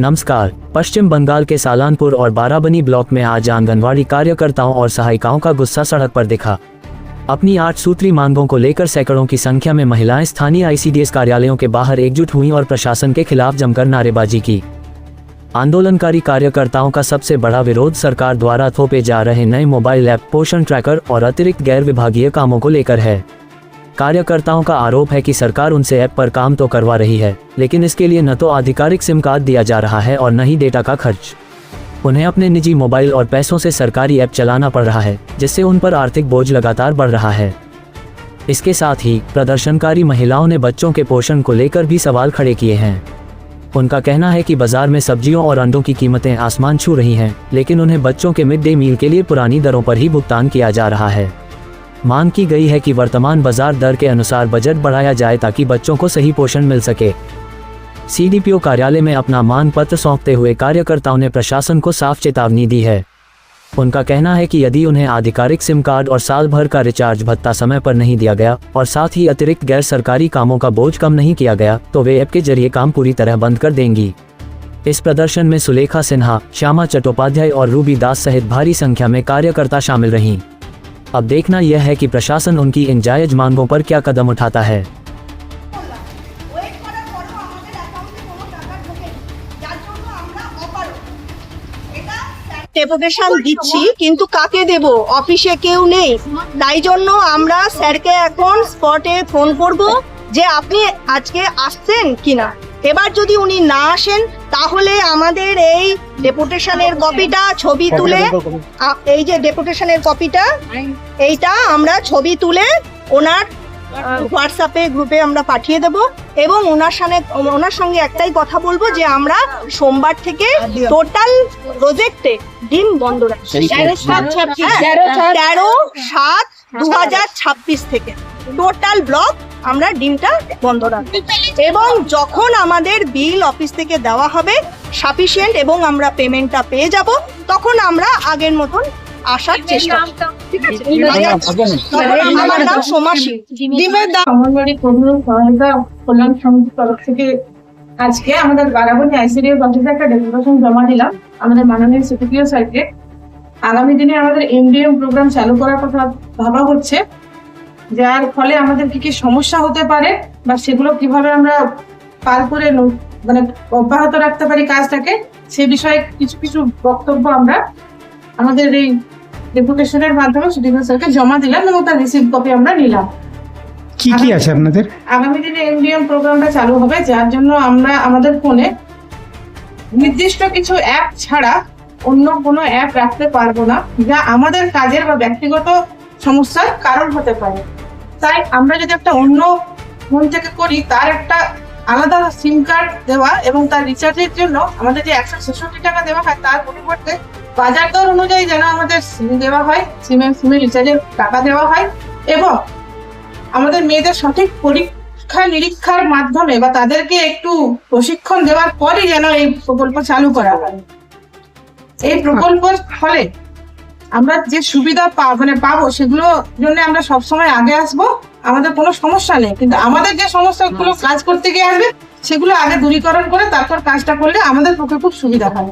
नमस्कार। पश्चिम बंगाल के सालानपुर और बाराबनी ब्लॉक में आज आंगनवाड़ी कार्यकर्ताओं और सहायिकाओं का गुस्सा सड़क पर दिखा। अपनी 8 सूत्री मांगों को लेकर सैकड़ों की संख्या में महिलाएं स्थानीय ICDS कार्यालयों के बाहर एकजुट हुईं और प्रशासन के खिलाफ जमकर नारेबाजी की। आंदोलनकारी कार्यकर्ताओं का सबसे बड़ा विरोध सरकार द्वारा थोपे जा रहे नए मोबाइल ऐप पोषण ट्रैकर और अतिरिक्त गैर विभागीय कामों को लेकर है। कार्यकर्ताओं का आरोप है कि सरकार उनसे ऐप पर काम तो करवा रही है, लेकिन इसके लिए न तो आधिकारिक सिम कार्ड दिया जा रहा है और न ही डेटा का खर्च। उन्हें अपने निजी मोबाइल और पैसों से सरकारी ऐप चलाना पड़ रहा है, जिससे उन पर आर्थिक बोझ लगातार बढ़ रहा है। इसके साथ ही प्रदर्शनकारी महिलाओं ने बच्चों के पोषण को लेकर भी सवाल खड़े किए हैं। उनका कहना है कि बाजार में सब्जियों और अंडों की कीमतें आसमान छू रही हैं, लेकिन उन्हें बच्चों के मिड डे मील के लिए पुरानी दरों पर ही भुगतान किया जा रहा है। मांग की गई है कि वर्तमान बाजार दर के अनुसार बजट बढ़ाया जाए ताकि बच्चों को सही पोषण मिल सके। CDPO कार्यालय में अपना मांग पत्र सौंपते हुए कार्यकर्ताओं ने प्रशासन को साफ चेतावनी दी है। उनका कहना है कि यदि उन्हें आधिकारिक सिम कार्ड और साल भर का रिचार्ज भत्ता समय पर नहीं दिया गया और साथ ही अतिरिक्त गैर सरकारी कामों का बोझ कम नहीं किया गया, तो वे ऐप के जरिए काम पूरी तरह बंद कर देंगी। इस प्रदर्शन में सुलेखा सिन्हा, श्यामा चट्टोपाध्याय और रूबी दास सहित भारी संख्या में कार्यकर्ता शामिल रहीं। अब देखना यह है कि प्रशासन उनकी इन जायज मांगों पर क्या कदम उठाता है। ডেপুটেশন দিচ্ছি, কিন্তু কাকে দেব? অফিসে কেউ নেই, তাই জন্য আমরা স্যারকে এখন স্পটে ফোন করব যে আপনি আজকে আসছেন কিনা। এবার যদি উনি না আসেন তাহলে আমাদের এই ডেপুটেশনের কপিটা ছবি তুলে, এই যে ডেপুটেশনের কপিটা, এইটা আমরা ছবি তুলে ওনার হোয়াটসঅ্যাপে গ্রুপে আমরা পাঠিয়ে দেব এবং ওনার সঙ্গে একটাই কথা বলবো যে আমরা সোমবার থেকে টোটাল প্রজেক্টে ডিম বন্ধ রাখছি। 13/7/2026 থেকে টোটাল ব্লক আমরা ডিমটা বন্ধ রাখবো এবং যখন আমাদের বিল অফিস থেকে দেওয়া হবে সাফিসিয়েন্ট এবং আমরা পেমেন্টটা পেয়ে যাব, তখন আমরা আগের মতন আসার চেষ্টা করব। ঠিক আছে? আমার নাম সোমাশী। ডিমের দাম অঙ্গনওয়াড়ি কর্মী সহায়তা কল্যাণ সমিতির তরফ থেকে আজকে আমাদের বারাবণী ICDS অফিসে একটা ডেপুটেশন জমা দিলাম আমাদের মাননীয় CDPO স্যারকে। আগামী দিনে আমাদের MDM প্রোগ্রাম চালু করার কথা ভাবা হচ্ছে, যার ফলে আমাদের কি কি সমস্যা হতে পারে বা সেগুলো কিভাবে আমরা পার করে মানে অব্যাহত রাখতে পারি কাজটাকে, সে বিষয়ে কিছু কিছু বক্তব্য আমরা আমাদের এই ডেপুটেশনের মাধ্যমে CDPO স্যারকে জমা দিলাম এবং তার রিসিভ কপি আমরা নিলাম। কি কি আছে আপনাদের? আগামী দিনে MDM প্রোগ্রামটা চালু হবে, যার জন্য আমরা আমাদের ফোনে নির্দিষ্ট কিছু অ্যাপ ছাড়া অন্য কোনো অ্যাপ রাখতে পারবো না, যা আমাদের কাজের বা ব্যক্তিগত সমস্যার কারণ হতে পারে। তাই আমরা যদি একটা অন্য ফোন থেকে করি, তার একটা আলাদা সিম কার্ড দেওয়া এবং তার রিচার্জের জন্য আমাদের যে 166 টাকা দেওয়া হয়, তার পরিবর্তে বাজার দর অনুযায়ী যেন আমাদের সিম দেওয়া হয়, সিমের রিচার্জের টাকা দেওয়া হয় এবং আমাদের মেয়েদের সঠিক পরীক্ষা নিরীক্ষার মাধ্যমে বা তাদেরকে একটু প্রশিক্ষণ দেওয়ার পরই যেন এই প্রকল্প চালু করা হয়। এই প্রকল্পের ফলে আমরা যে সুবিধা পাবো সেগুলো জন্য আমরা সবসময় আগে আসবো, আমাদের কোনো সমস্যা নেই, কিন্তু আমাদের যে সমস্যাগুলো কাজ করতে গিয়ে আসবে সেগুলো আগে দূরীকরণ করে তারপর কাজটা করলে আমাদের পক্ষে খুব সুবিধা হয়।